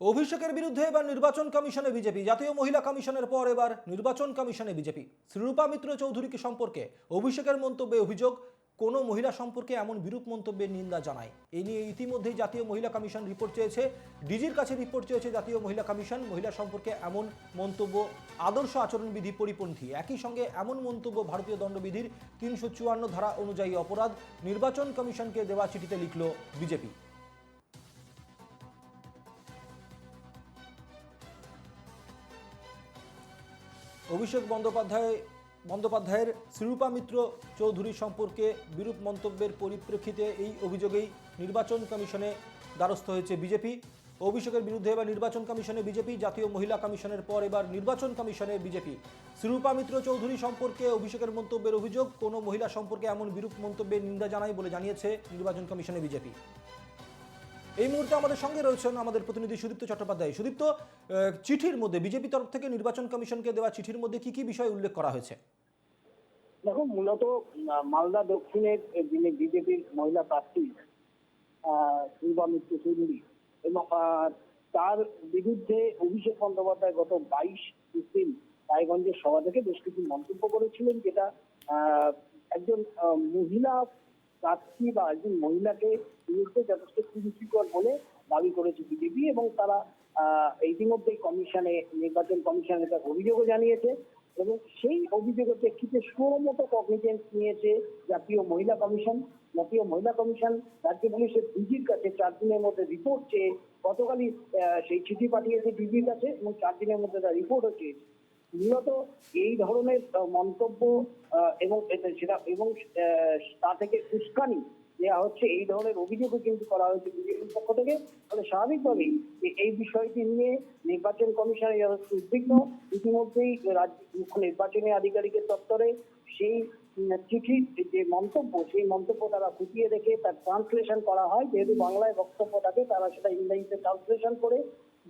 অভিষেকের বিরুদ্ধে এবার নির্বাচন কমিশনে বিজেপি। জাতীয় মহিলা কমিশনের পর এবার নির্বাচন কমিশনে বিজেপি। শ্রীরূপা মিত্র চৌধুরীকে সম্পর্কে অভিষেকের মন্তব্যে অভিযোগ, কোনো মহিলা সম্পর্কে এমন বিরূপ মন্তব্যের নিন্দা জানায়। এই নিয়ে ইতিমধ্যেই জাতীয় মহিলা কমিশন রিপোর্ট চেয়েছে, ডিজির কাছে রিপোর্ট চেয়েছে জাতীয় মহিলা কমিশন। মহিলা সম্পর্কে এমন মন্তব্য আদর্শ আচরণবিধি পরিপন্থী। একই সঙ্গে এমন মন্তব্য ভারতীয় দণ্ডবিধির 354 ধারা অনুযায়ী অপরাধ। নির্বাচন কমিশনকে দেওয়া চিঠিতে লিখল বিজেপি। অভিষেক বন্দ্যোপাধ্যায়ের শ্রীরূপা মিত্র চৌধুরী সম্পর্কে বিরূপ মন্তব্যের পরিপ্রেক্ষিতে এই অভিযোগেই নির্বাচন কমিশনে দ্বারস্থ হয়েছে বিজেপি। অভিষেকের বিরুদ্ধে এবার নির্বাচন কমিশনে বিজেপি। জাতীয় মহিলা কমিশনের পর এবার নির্বাচন কমিশনে বিজেপি। শ্রীরূপা মিত্র চৌধুরী সম্পর্কে অভিষেকের মন্তব্যের অভিযোগ, কোনো মহিলা সম্পর্কে এমন বিরূপ মন্তব্যের নিন্দা জানায় বলে জানিয়েছে নির্বাচন কমিশনে বিজেপি। এই মুহূর্তে আমাদের সঙ্গে রয়েছেন আমাদের প্রতিনিধি সুদীপ্ত চট্টোপাধ্যায়। সুদীপ্ত, চিঠির মধ্যে বিজেপি তরফ থেকে নির্বাচন কমিশনকে দেওয়া চিঠির মধ্যে কি কি বিষয় উল্লেখ করা হয়েছে? দেখো, মূলত মালদা দক্ষিণের যিনি বিজেপির মহিলা প্রার্থী শ্রীরূপা মিত্র চৌধুরী এবং তার বিরুদ্ধে অভিষেক বন্দ্যোপাধ্যায় গত 22 এপ্রিল রায়গঞ্জের সভা থেকে বেশ কিছু মন্তব্য করেছিলেন, যেটা একজন মহিলা প্রার্থী বা একজন মহিলাকে বিরুদ্ধে যথেষ্ট কুরুচিকর বলে দাবি করেছে বিজেপি। এবং তারা ইতিমধ্যেই নির্বাচন কমিশনে তার অভিযোগও জানিয়েছে এবং সেই অভিযোগের প্রেক্ষিতে সুমতো কগনিজেন্স নিয়েছে জাতীয় মহিলা কমিশন। জাতীয় মহিলা কমিশন রাজ্য পুলিশের ডিজির কাছে 4 দিনের মধ্যে রিপোর্ট চেয়ে গতকালই সেই চিঠি পাঠিয়েছে ডিজির কাছে এবং 4 দিনের মধ্যে তার রিপোর্টও চেয়েছে। মূলত এই ধরনের মন্তব্য এবং তা থেকে উস্কানি দেওয়া হচ্ছে, এই ধরনের অভিযোগও কিন্তু করা হয়েছে বিজেপির পক্ষ থেকে। ফলে স্বাভাবিকভাবেই এই বিষয়টি নিয়ে নির্বাচন কমিশনের যথেষ্ট উদ্বিগ্ন। ইতিমধ্যেই রাজ্য মুখ্য নির্বাচনী আধিকারিকের দপ্তরে সেই চিঠির যে মন্তব্য, সেই মন্তব্য তারা খুঁটিয়ে দেখে তার ট্রান্সলেশন করা হয়। যেহেতু বাংলায় বক্তব্য থাকে, তারা সেটা ইংরেজিতে ট্রান্সলেশন করে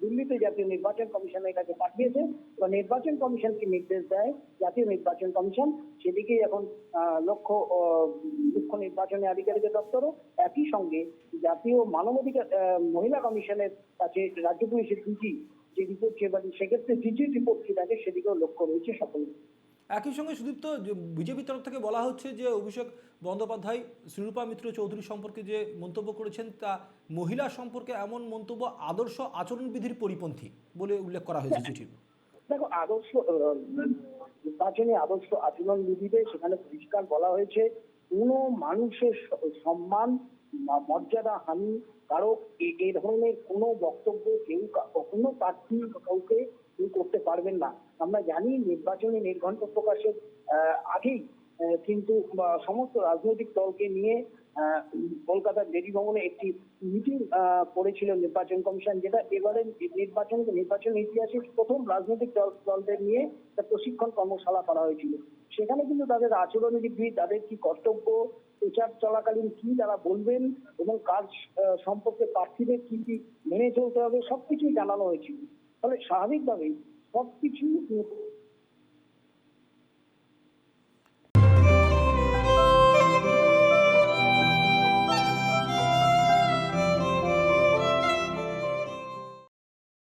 দিল্লিতে জাতীয় নির্বাচন কমিশনের কাছে পাঠিয়েছে এবং নির্বাচন কমিশনকে নির্দেশ দেয় জাতীয় নির্বাচন কমিশন। সেদিকেই এখন লক্ষ্য মুখ্য নির্বাচনী আধিকারিকের দপ্তরও। একই সঙ্গে জাতীয় মানবাধিকার মহিলা কমিশনের কাছে রাজ্য পুলিশের ডিজি যে রিপোর্ট চেয়ে সেক্ষেত্রে ডিজির রিপোর্ট কি থাকে সেদিকেও লক্ষ্য রয়েছে সকলের। একই সঙ্গে সুদীপ্ত, বিজেপির তরফ থেকে বলা হচ্ছে যে অভিষেক বন্দ্যোপাধ্যায় শ্রীরূপা মিত্র চৌধুরী সম্পর্কে যে মন্তব্য করেছেন তা মহিলা সম্পর্কে এমন মন্তব্য আদর্শ আচরণবিধির পরিপন্থী বলে উল্লেখ করা হয়েছে চিঠির। দেখো, নির্বাচনী আদর্শ আচরণ বিধিতে সেখানে পরিষ্কার বলা হয়েছে, কোনো মানুষের সম্মান মর্যাদা হানি কারো এই ধরনের কোনো বক্তব্য কেউ কখনো প্রার্থী কাউকে কেউ করতে পারবেন না। আমরা জানি নির্বাচনী নির্ঘণ্ট প্রকাশের আগেই কিন্তু সমস্ত রাজনৈতিক দলকে নিয়ে কলকাতার জেডি ভবনে একটি মিটিং করেছিল নির্বাচন কমিশন, যেটা এবারে নির্বাচন ইতিহাসে প্রথম রাজনৈতিক দলদের নিয়ে একটা প্রশিক্ষণ কর্মশালা করা হয়েছিল। সেখানে কিন্তু তাদের আচরণবিধি, তাদের কি কর্তব্য, প্রচার চলাকালীন কি তারা বলবেন এবং কাজ সম্পর্কে প্রার্থীদের কি কি মেনে চলতে হবে সবকিছুই জানানো হয়েছিল। ফলে স্বাভাবিকভাবেই সবকিছু